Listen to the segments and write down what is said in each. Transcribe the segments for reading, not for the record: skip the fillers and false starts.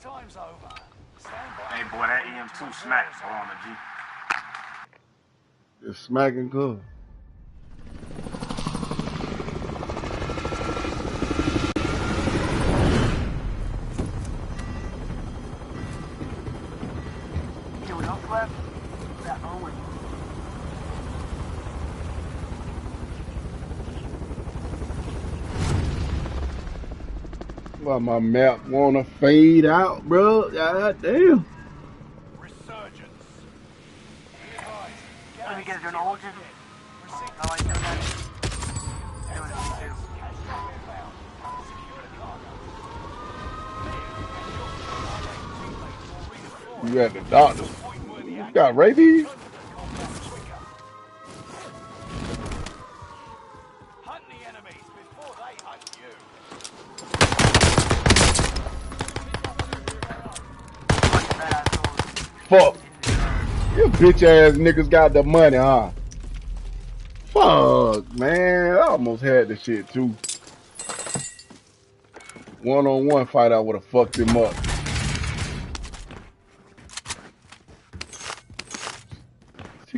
time's over. Stand by. Hey boy, that EM2 smacked on the G. It's smacking good. Why my map wanna fade out, bro? God damn. Resurgence. Let me get an old I like doing that. Doing it too. You at the doctor. You got rabies? Hunt the enemies before they hunt you. Fuck. You bitch ass niggas got the money, huh? Fuck, man. I almost had this shit too. One-on-one fight, I would have fucked him up.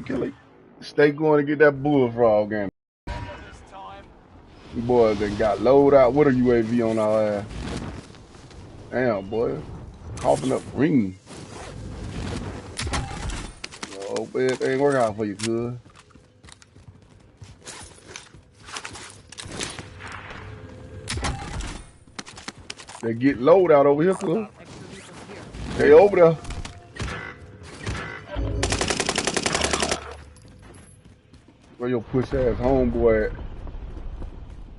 Kelly, stay going to get that bullfrog game. You boys done got loaded out with a UAV on our ass. Damn, boy. Coughing up green. Oh, it ain't working out for you, good. They get load out over here, good. They over there. Where your push ass homeboy at?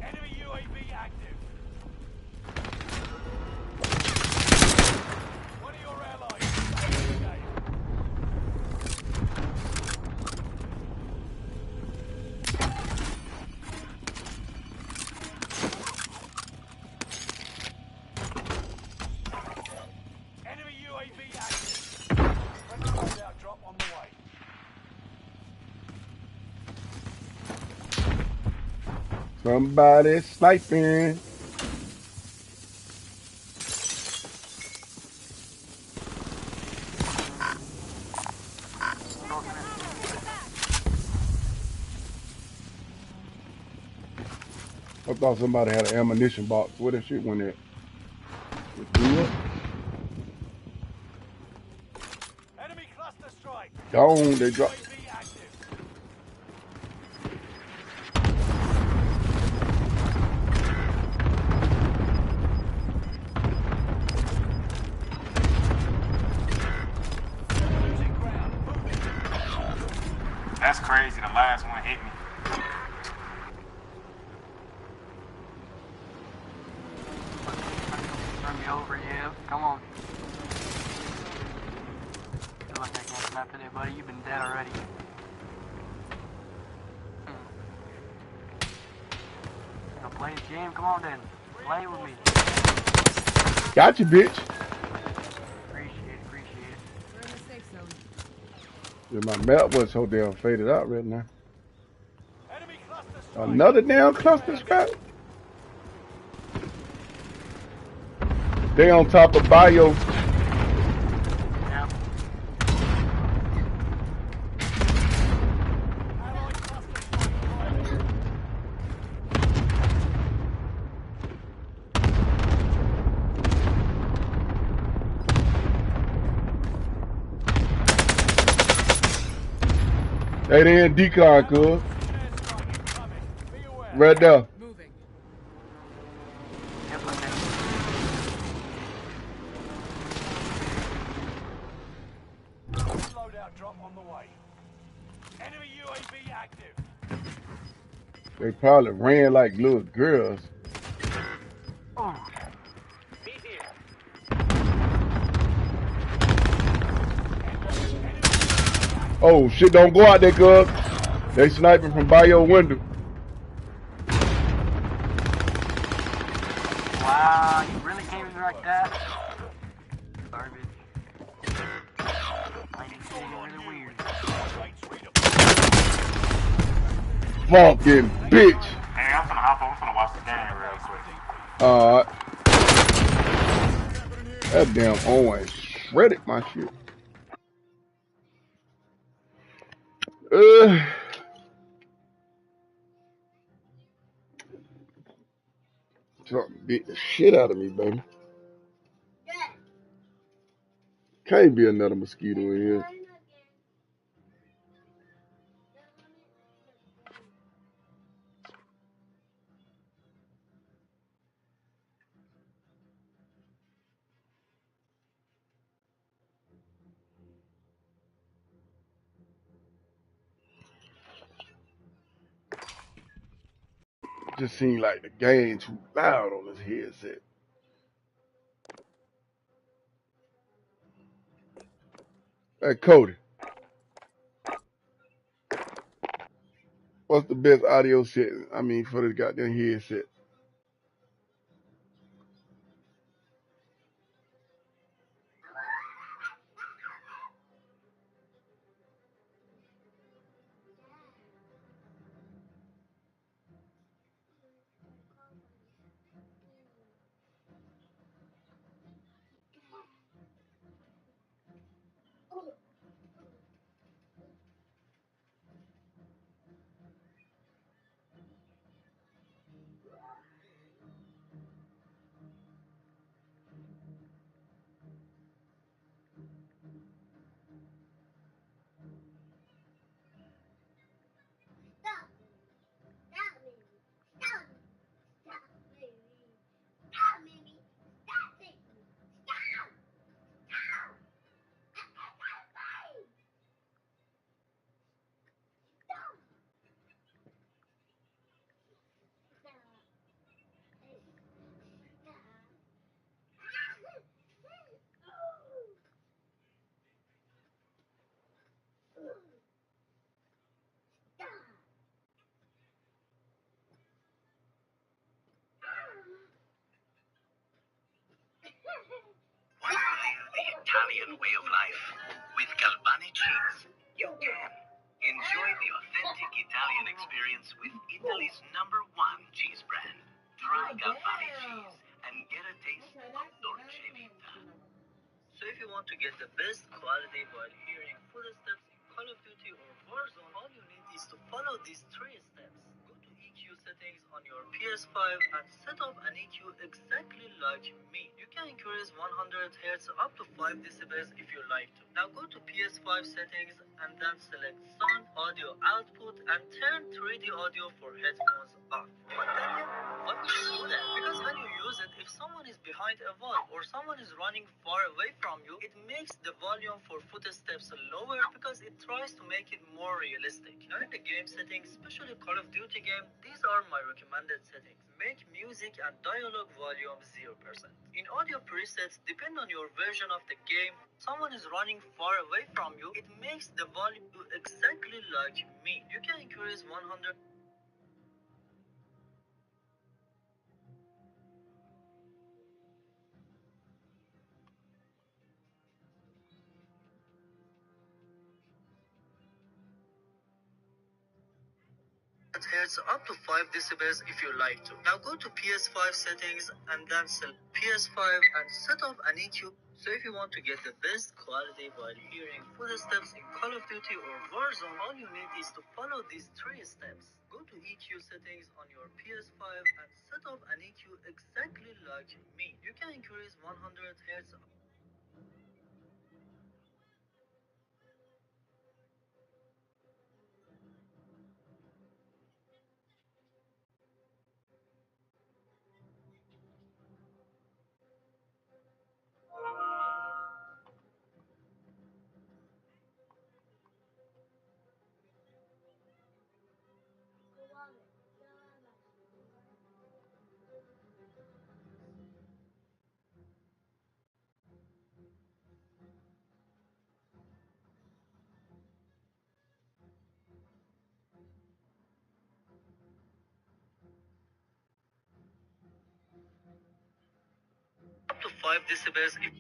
Enemy UAV active. One of your allies is in the game. Enemy UAV active. Friendly loadout drop on the way. Somebody sniping. I thought somebody had an ammunition box. Where that shit went at? Enemy cluster strike. Gone, they dropped. That's crazy. The last one hit me. Run me over, yeah. Come on. Good luck, I can't snap today, buddy. You've been dead already. Gonna play this game? Come on then. Play with me. Got you, bitch. Appreciate it. We're in the safe zone. Yeah, my map was so damn faded out right now. Enemy cluster strike. Another damn cluster strike. They on top of bio. Yeah. They didn't decline, cuz. Right there. Moving. Loadout drop on the way. Enemy UAV active. They probably ran like little girls. Oh. Oh shit, don't go out there, cuz. They sniping from by your window. Wow, you really came in like that? Garbage. Really weird. Fucking bitch. Hey, I'm finna hop on. I'm finna watch the game real quick. That damn Owen shredded my shit. Something beat the shit out of me, baby. Can't be another mosquito in here. Just seemed like the game too loud on this headset. Hey, Cody, what's the best audio setting? I mean, for this goddamn headset. Want to live the Italian way of life with Galvani cheese? You can. Enjoy the authentic Italian experience with Italy's #1 cheese brand. Try Galvani cheese and get a taste of Dolce Vita. So if you want to get the best quality while hearing footsteps in Call of Duty or Warzone, all you need is to follow these 3 steps. Go to EQ settings on your PS5 and set up an EQ exactly like me. You can increase 100 Hz up to 5 decibels if you like to. Now go to PS5 settings and then select sound audio output and turn 3D audio for headphones off. But Daniel, why would you do that? Because when you use it, if someone is behind a wall or someone is running far away from you, it makes the volume for footsteps lower because it tries to make it more realistic. Now in the game settings, especially Call of Duty game, these are my recommended settings. Make music and dialogue volume 0%. In audio presets, depend on your version of the game, someone is running far away from you, it makes the volume exactly like me. You can increase 100. Hertz up to 5 decibels if you like to. Now go to PS5 settings and then select PS5 and set up an EQ. So if you want to get the best quality while hearing footsteps in Call of Duty or Warzone, all you need is to follow these 3 steps. Go to EQ settings on your PS5 and set up an EQ exactly like me. You can increase 100 Hz. Up to 5 decibels if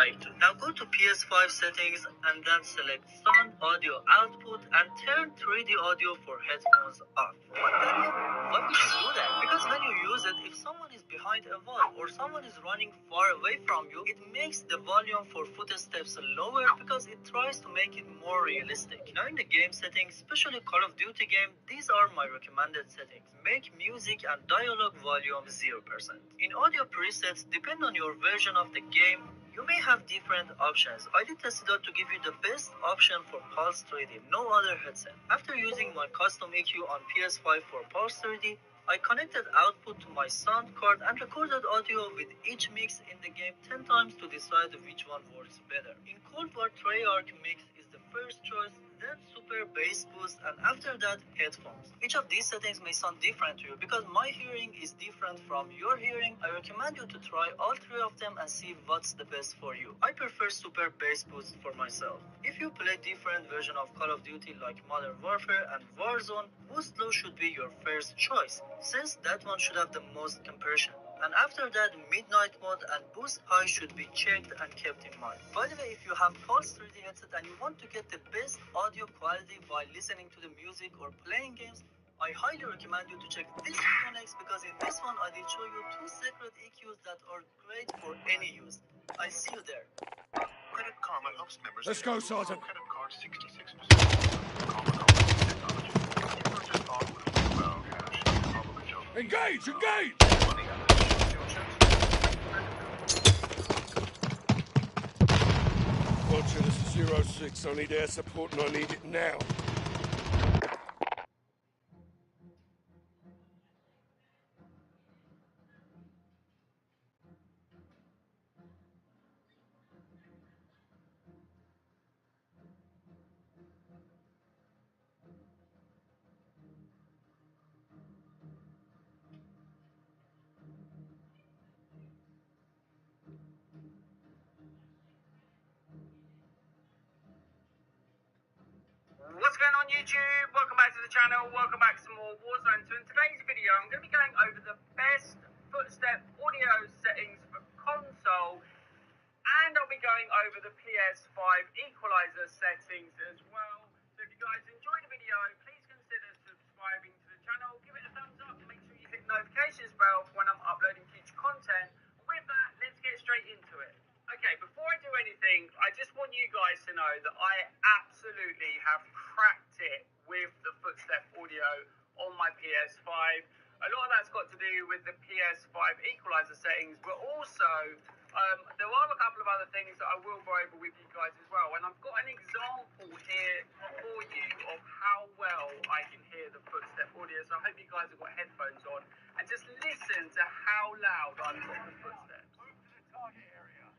try to. Now go to PS5 settings and then select sound audio output and turn 3D audio for headphones off. What the hell? Why would you do that? Because when you use it, if someone is behind a wall or someone is running far away from you, it makes the volume for footsteps lower because it tries to make it more realistic. Now in the game settings, especially Call of Duty game, these are my recommended settings. Make music and dialogue volume 0%. In audio presets, depend on your version of the game, you may have different options. I did test it out to give you the best option for Pulse 3D, no other headset. After using my custom EQ on PS5 for Pulse 3D, I connected output to my sound card and recorded audio with each mix in the game 10 times to decide which one works better. In Cold War Treyarch mix is the first choice, then Super Bass Boost, and after that headphones. Each of these settings may sound different to you because my hearing is different from your hearing. I recommend you to try all three of them and see what's the best for you. I prefer Super Bass Boost for myself. If you play different version of Call of Duty like Modern Warfare and Warzone, Boost Low should be your first choice, since that one should have the most compression. And after that, Midnight Mode and Boost High should be checked and kept in mind. By the way, if you have Pulse 3D headset and you want to get the best audio quality while listening to the music or playing games, I highly recommend you to check this video next, because in this one I will show you two secret EQs that are great for any use. I see you there. Credit Karma helps members. Let's go, Sergeant. Credit card 66%. Karma technology. You purchase auto with well cash. Probably joke. Engage! Engage! Money at the shield checks. Roger, this is 06. I need air support and I need it now. What's going on YouTube? Welcome back to the channel, welcome back to more Warzone. So in today's video I'm going to be going over the best footstep audio settings for console, and I'll be going over the PS5 equalizer settings as well. So if you guys enjoyed the video, please consider subscribing to the channel, give it a thumbs up, and make sure you hit the notifications bell for when I'm uploading future content. With that, let's get straight into it. Okay, before I do anything, I just want you guys to know that I absolutely have cracked it with the footstep audio on my PS5. A lot of that's got to do with the PS5 equalizer settings, but also there are a couple of other things that I will go over with you guys as well. And I've got an example here for you of how well I can hear the footstep audio. So I hope you guys have got headphones on and just listen to how loud I've got the footsteps. Move to the target area.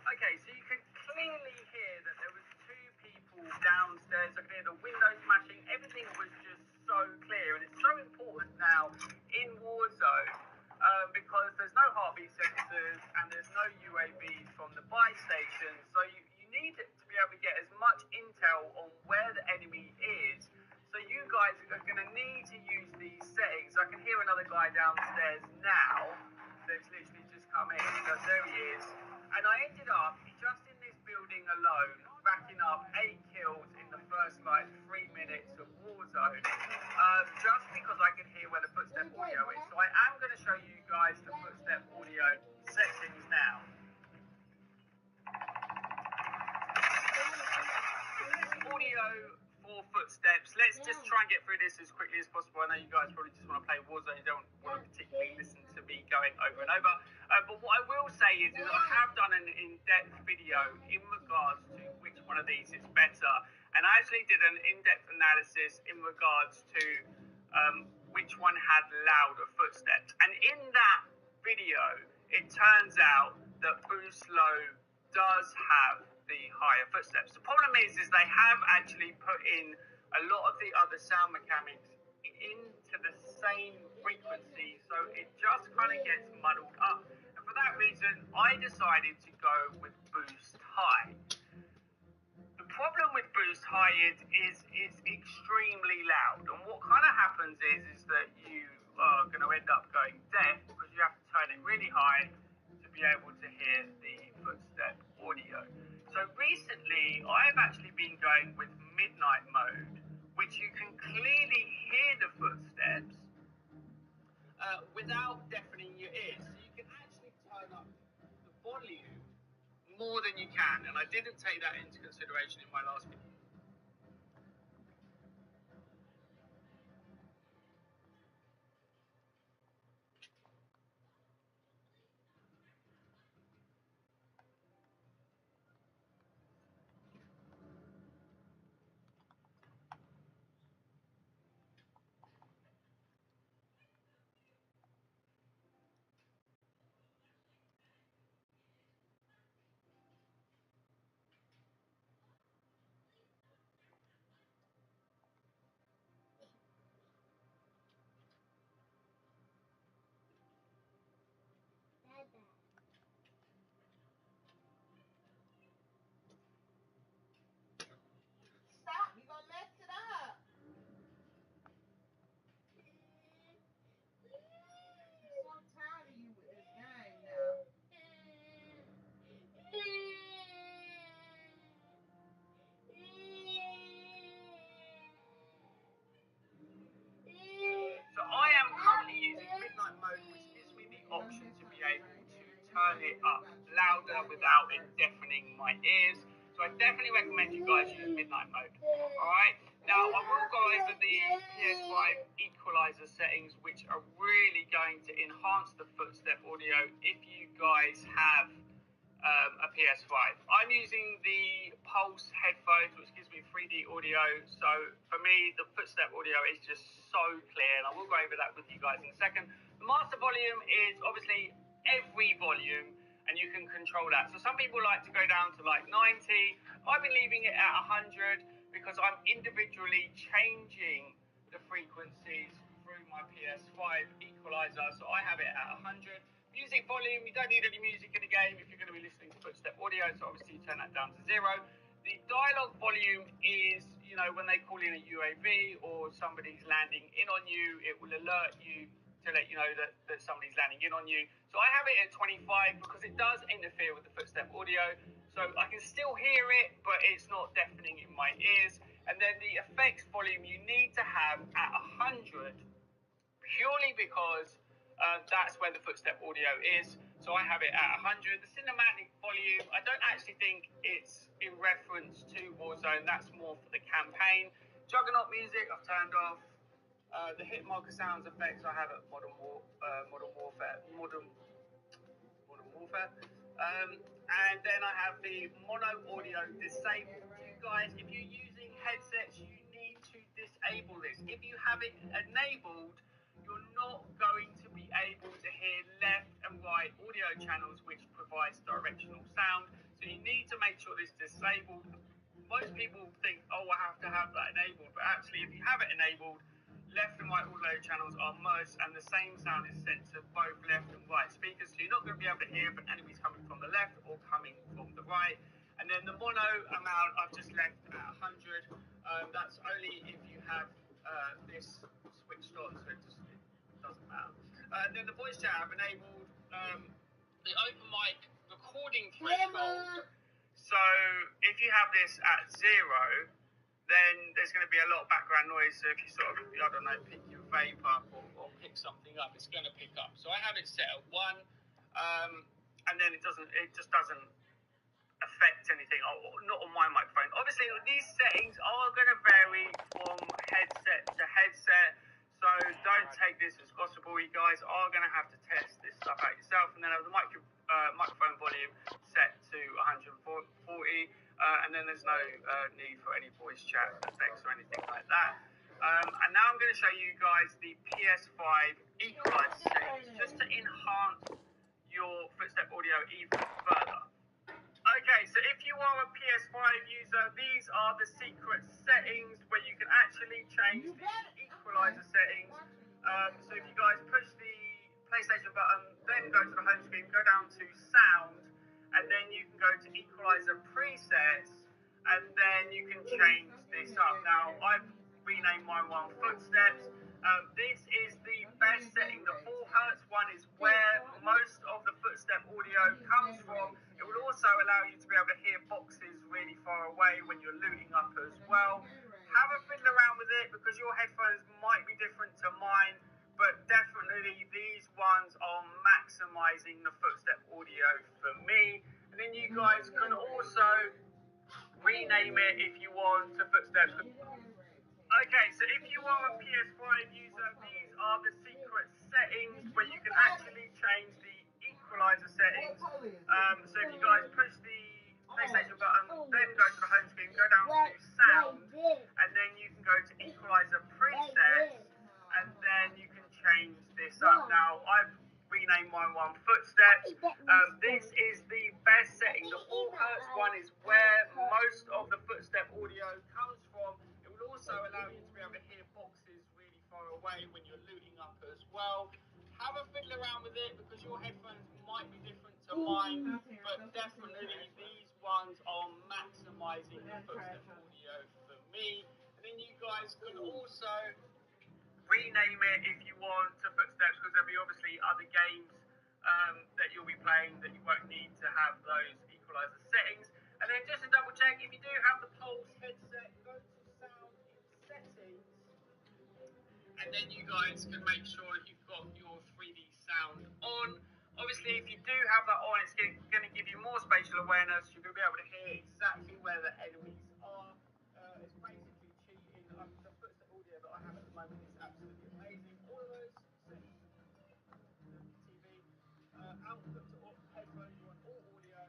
Okay, so you could clearly hear that there was two people downstairs. I could hear the windows smashing. Everything was just so clear, and it's so important now in Warzone because there's no heartbeat sensors and there's no UAVs from the buy station. So you need to be able to get as much intel on where the enemy is. So you guys are going to need to use these settings. I can hear another guy downstairs now. They've literally just come in. So there he is. And I ended up, just in this building alone, racking up 8 kills in the first, 3 minutes of Warzone, just because I could hear where the footstep audio is. So I am going to show you guys the footstep audio settings now. Audio for footsteps. Let's just try and get through this as quickly as possible. I know you guys probably just want to play Warzone. You don't want to particularly listen to me going over and over. But what I will say is I have done an in-depth video in regards to which one of these is better. And I actually did an in-depth analysis in regards to which one had louder footsteps. And in that video, it turns out that Boost Low does have the higher footsteps. The problem is they have actually put in a lot of the other sound mechanics into the same frequency, so it just kind of gets muddled up. And for that reason, I decided to go with boost high. The problem with boost high is it's extremely loud, and what kind of happens is that you are going to end up going deaf because you have to turn it really high to be able to hear the footstep audio. So recently, I've actually been going with midnight mode, which you can clearly hear the footsteps without deafening your ears. So you can actually turn up the volume more than you can, and I didn't take that into consideration in my last video. Stop, you're gonna mess it up. I'm so tired of you with this game now. So I am currently using midnight mode, which gives me the option to be able to turn it up louder without it deafening my ears. So I definitely recommend you guys use midnight mode. Alright, now I will go over the PS5 equalizer settings, which are really going to enhance the footstep audio if you guys have a PS5. I'm using the Pulse headphones, which gives me 3D audio. So for me, the footstep audio is just so clear, and I will go over that with you guys in a second. The master volume is obviously every volume, and you can control that. So some people like to go down to like 90. I've been leaving it at 100 because I'm individually changing the frequencies through my PS5 equalizer. So I have it at 100. Music volume, you don't need any music in the game if you're going to be listening to footstep audio, so obviously you turn that down to 0. The dialogue volume is, you know, when they call in a UAV or somebody's landing in on you, it will alert you to let you know that somebody's landing in on you. So I have it at 25 because it does interfere with the footstep audio, so I can still hear it, but it's not deafening in my ears. And then the effects volume you need to have at 100 purely because that's where the footstep audio is. So I have it at 100. The cinematic volume, I don't actually think it's in reference to Warzone. That's more for the campaign. Juggernaut music, I've turned off. The hit marker sounds effects I have at Modern Warfare. And then I have the mono audio disabled. You guys, if you're using headsets, you need to disable this. If you have it enabled, you're not going to be able to hear left and right audio channels, which provides directional sound. So you need to make sure this is disabled. Most people think, oh, I have to have that enabled, but actually if you have it enabled, left and right audio channels are merged and the same sound is sent to both left and right speakers, so you're not going to be able to hear if an enemy's coming from the left or coming from the right. And then the mono amount I've just left at 100. That's only if you have this switched on, so it doesn't matter. And then the voice chat I've enabled the open mic recording threshold. So if you have this at 0, then there's going to be a lot of background noise. So if you sort of, I don't know, pick your vape up or pick something up, it's going to pick up. So I have it set at 1, and then it just doesn't affect anything, not on my microphone. Obviously, these settings are going to vary from headset to headset, so don't take this as gospel. You guys are going to have to test this stuff out yourself. And then I have the microphone volume set to 140, and then there's no need for any voice chat effects or anything like that. And now I'm going to show you guys the PS5 equalizer settings, just to enhance your footstep audio even further. Okay, so if you are a so these are the secret settings where you can actually change the equalizer settings. So if you guys push the PlayStation button, then go to the home screen, go down to sound, and then you can go to equalizer presets, and then you can change this up. Now, I've renamed my one footsteps. This is the best setting. The 4 hertz one is where most of the footstep audio comes from. It will also allow you to be able to hear boxes really far away when you're looting up as well. Have a fiddle around with it because your headphones might be different to mine, but definitely these ones are maximizing the footstep audio for me. And then you guys can also rename it if you want to footsteps. Okay, so if you are a PS5 user, these are the secret settings where you can actually change the equalizer settings. So if you guys push the PlayStation button, then go to the home screen, go down to sound, and then you can go to equalizer presets, and then you can change this up. Now, I've renamed my one footsteps. This is the best setting. The 4 hertz one is where most of the footstep audio comes from. It will also allow you to be able to hear boxes really far away when you're looting up as well. Have a fiddle around with it because your headphones might be different to mine, but definitely these ones are maximizing the footstep audio for me. And then you guys can also rename it if you want to footsteps because there'll be obviously other games that you'll be playing that you won't need to have those equalizer settings. And then just to double check, if you do have the Pulse headset, go to sound in settings, and then you guys can make sure you've got your 3D sound on. Obviously, if you do have that on, it's going to give you more spatial awareness. You're going to be able to hear exactly where the enemies are. It's basically cheating. The footstep audio that I have at the moment is absolutely amazing. All of those settings, TV, output to headphones, you want all audio.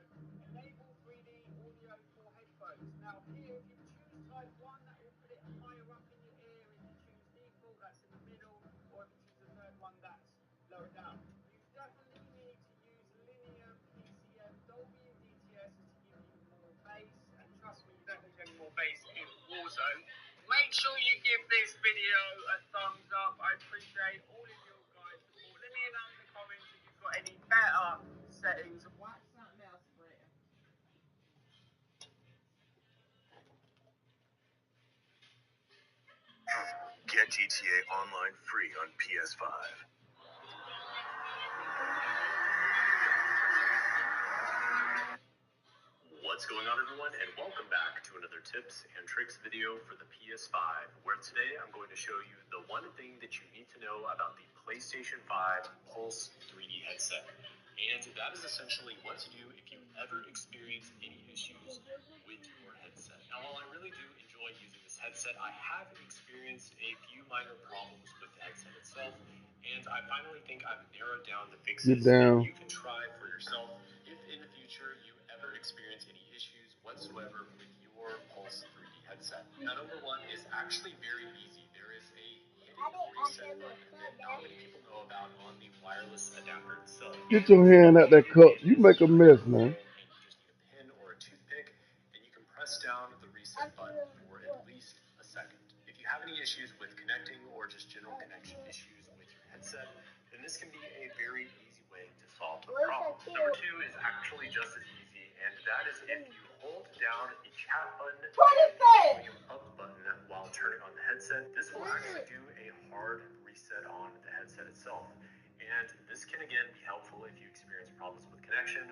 Enable 3D audio for headphones. Now here, if you choose type 1, that will put it higher up in your ear. If you choose default, that's in the middle. Or if you choose the third one, that's lower down. You definitely need to use linear PCM Dolby and DTS to give you more bass. And trust me, you don't need any more bass in Warzone. Make sure you give this video a thumbs up. I appreciate all of your guys' support. Let me know in the comments if you've got any better settings. Watch something else, Brett. Get GTA Online free on PS5. What's going on, everyone, and welcome back to another tips and tricks video for the PS5, where today I'm going to show you the one thing that you need to know about the PlayStation 5 Pulse 3D headset. And that is essentially what to do if you ever experience any issues with your headset. Now, while I really do enjoy using this headset, I have experienced a few minor problems with the headset itself, and I finally think I've narrowed down the fixes that you can try for yourself if in the future you ever experience any issues whatsoever with your Pulse 3D headset. Now, number one is actually very easy. There is a hidden reset button that not many people know about on the wireless adapter itself. Get your hand out that cup. You make a mess, man. And you just need a pin or a toothpick, and you can press down the reset button for at least a second. If you have any issues with connecting or just general connection issues with your headset, then this can be a very easy way to solve the problem. Number two is actually just as easy, and that is if you hold down the chat button and the volume up button while turning on the headset, this will actually do a hard reset on the headset itself. And this can again be helpful if you experience problems with connection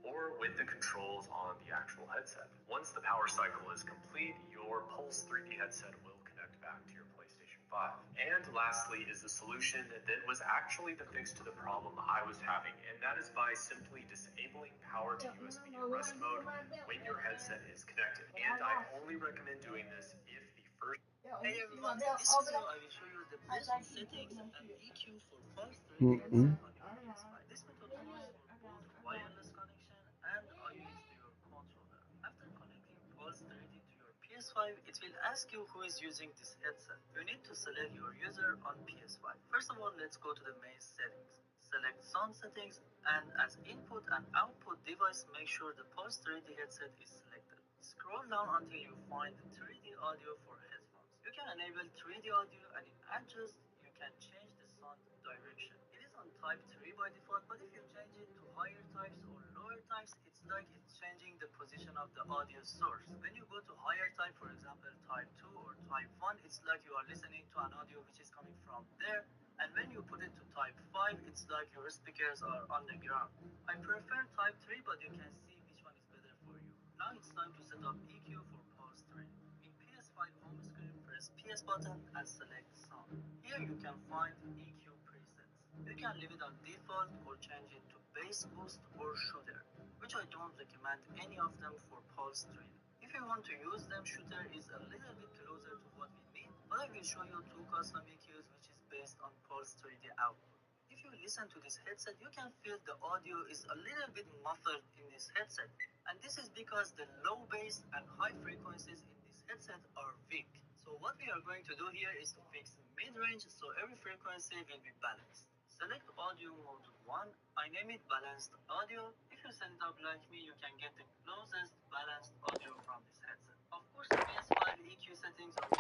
or with the controls on the actual headset. Once the power cycle is complete, your Pulse 3D headset will connect back to your PlayStation 5. And lastly is the solution that was actually the fix to the problem I was having, and that is by simply disabling power to USB rest mode when your headset is connected. And I only recommend doing this if the first... Hey everyone, in this video I will show you the best settings and EQ for Pulse 3D headset Mm-mm. on your PS5. This method works for both wireless connection and IoT to your controller. After connecting Pulse 3D to your PS5, it will ask you who is using this headset. You need to select your user on PS5. First of all, let's go to the main settings. Select sound settings, and as input and output device, make sure the Pulse 3D headset is selected. Scroll down until you find 3D audio for headphones. You can enable 3D audio and in adjust, you can change the sound direction. It is on type 3 by default, but if you change it to higher types or lower types, it's like it's changing the position of the audio source. When you go to higher type, for example, type 2 or type 1, it's like you are listening to an audio which is coming from there. And when you put it to type 5, it's like your speakers are on the ground. I prefer type 3, but you can see which one is better for you. Now it's time to set up EQ for pulse training. In PS5 home screen, press PS button and select sound. Here you can find EQ presets. You can leave it on default or change it to bass boost or shooter, which I don't recommend any of them for pulse training. If you want to use them, shooter is a little bit closer to what we need, but I will show you two custom EQs which is based on pulse 3D output. If you listen to this headset, you can feel the audio is a little bit muffled in this headset, and this is because the low bass and high frequencies in this headset are weak. So what we are going to do here is to fix mid-range so every frequency will be balanced. Select audio mode 1. I name it balanced audio. If you set it up like me, you can get the closest balanced audio from this headset. Of course, PS5 EQ settings are